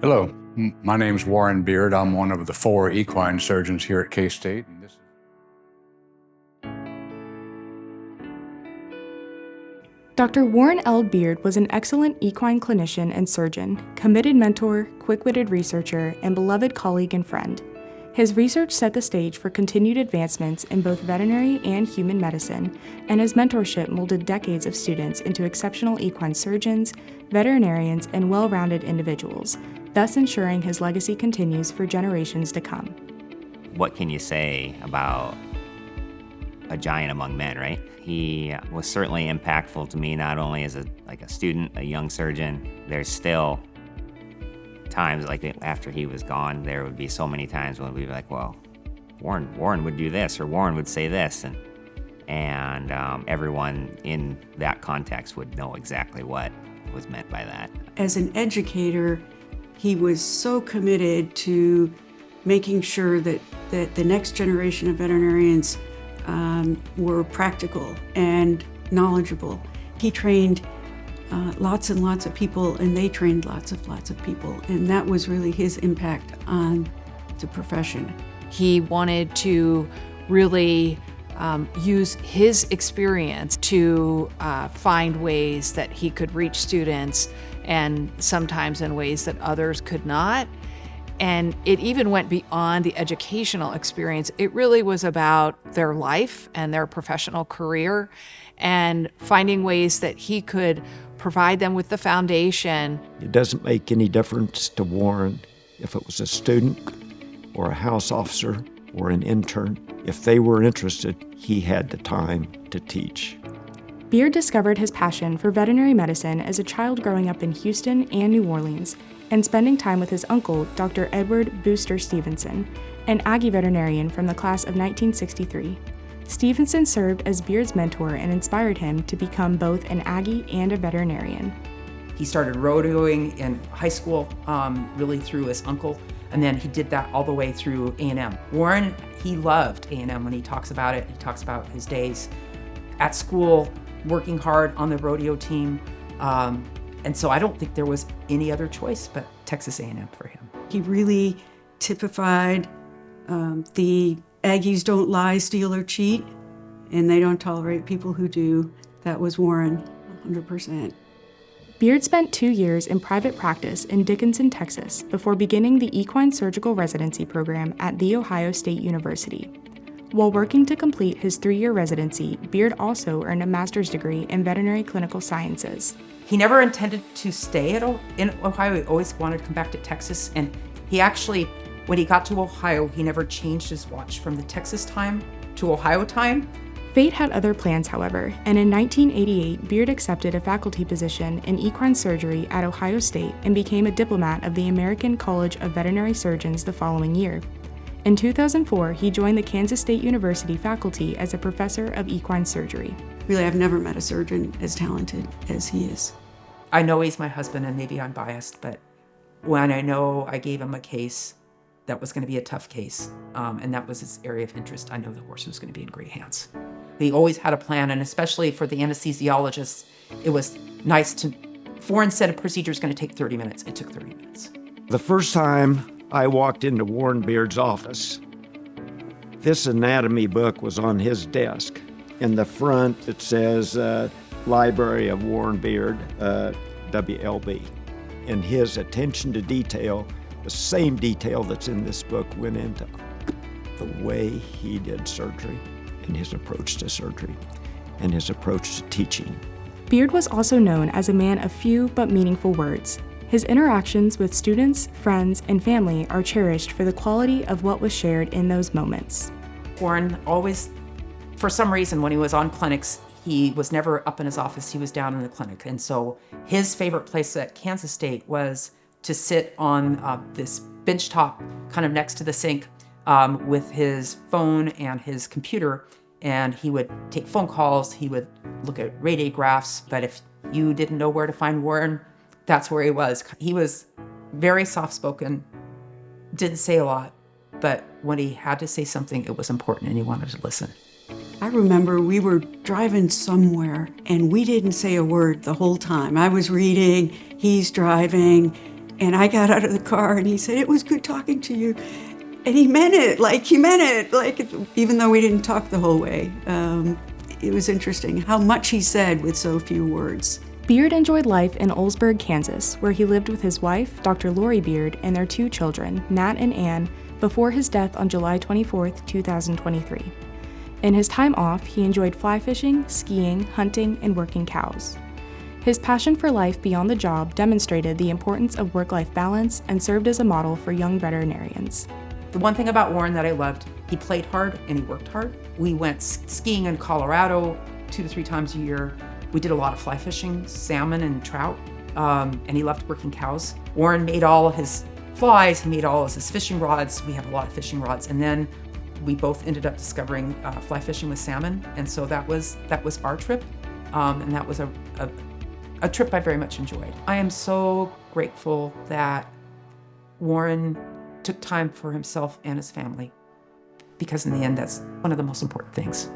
Hello, my name's Warren Beard. I'm one of the 4 equine surgeons here at K-State. And this is Dr. Warren L. Beard was an excellent equine clinician and surgeon, committed mentor, quick-witted researcher, and beloved colleague and friend. His research set the stage for continued advancements in both veterinary and human medicine, and his mentorship molded decades of students into exceptional equine surgeons, veterinarians, and well-rounded individuals, thus ensuring his legacy continues for generations to come. What can you say about a giant among men, right? He was certainly impactful to me, not only as a student, a young surgeon. There's still times like after he was gone, there would be so many times when we'd be like, well, Warren would do this, or Warren would say this, and everyone in that context would know exactly what was meant by that. As an educator, he was so committed to making sure that the next generation of veterinarians were practical and knowledgeable. He trained lots and lots of people, and they trained lots of people, and that was really his impact on the profession. He wanted to really use his experience to find ways that he could reach students, and sometimes in ways that others could not. And it even went beyond the educational experience. It really was about their life and their professional career, and finding ways that he could provide them with the foundation. It doesn't make any difference to Warren if it was a student or a house officer or an intern. If they were interested, he had the time to teach. Beard discovered his passion for veterinary medicine as a child growing up in Houston and New Orleans, and spending time with his uncle, Dr. Edward Booster Stevenson, an Aggie veterinarian from the class of 1963. Stevenson served as Beard's mentor and inspired him to become both an Aggie and a veterinarian. He started rodeoing in high school, really through his uncle, and then he did that all the way through A&M. Warren, he loved A&M when he talks about it. He talks about his days at school, working hard on the rodeo team, and so I don't think there was any other choice but Texas A&M for him. He really typified the Aggies don't lie, steal, or cheat, and they don't tolerate people who do. That was Warren, 100%. Beard spent 2 years in private practice in Dickinson, Texas, before beginning the equine surgical residency program at The Ohio State University. While working to complete his 3-year residency, Beard also earned a master's degree in veterinary clinical sciences. He never intended to stay in Ohio. He always wanted to come back to Texas, and he actually, when he got to Ohio, he never changed his watch from the Texas time to Ohio time. Fate had other plans, however, and in 1988, Beard accepted a faculty position in equine surgery at Ohio State and became a diplomat of the American College of Veterinary Surgeons the following year. In 2004, he joined the Kansas State University faculty as a professor of equine surgery. Really, I've never met a surgeon as talented as he is. I know he's my husband, and maybe I'm biased, but when I know I gave him a case that was going to be a tough case, and that was his area of interest, I know the horse was going to be in great hands. He always had a plan, and especially for the anesthesiologists, it was nice to, foreign set of procedures going to take 30 minutes. It took 30 minutes. The first time I walked into Warren Beard's office, this anatomy book was on his desk. In the front, it says Library of Warren Beard, WLB. And his attention to detail, the same detail that's in this book, went into the way he did surgery and his approach to surgery and his approach to teaching. Beard was also known as a man of few but meaningful words. His interactions with students, friends, and family are cherished for the quality of what was shared in those moments. Warren always, for some reason, when he was on clinics, he was never up in his office, he was down in the clinic. And so his favorite place at Kansas State was to sit on this bench top kind of next to the sink with his phone and his computer. And he would take phone calls, he would look at radiographs. But if you didn't know where to find Warren, that's where he was. He was very soft-spoken, didn't say a lot, but when he had to say something, it was important and he wanted to listen. I remember we were driving somewhere and we didn't say a word the whole time. I was reading, he's driving, And I got out of the car and he said, "It was good talking to you." And he meant it, even though we didn't talk the whole way. It was interesting how much he said with so few words. Beard enjoyed life in Oldsburg, Kansas, where he lived with his wife, Dr. Lori Beard, and their 2 children, Nat and Ann, before his death on July 24, 2023. In his time off, he enjoyed fly fishing, skiing, hunting, and working cows. His passion for life beyond the job demonstrated the importance of work-life balance and served as a model for young veterinarians. The one thing about Warren that I loved, he played hard and he worked hard. We went skiing in Colorado 2 to 3 times a year. We did a lot of fly fishing, salmon and trout, and he loved working cows. Warren made all his flies, he made all his fishing rods. We have a lot of fishing rods. And then we both ended up discovering fly fishing with salmon. And so that was our trip. And that was a trip I very much enjoyed. I am so grateful that Warren took time for himself and his family, because in the end, that's one of the most important things.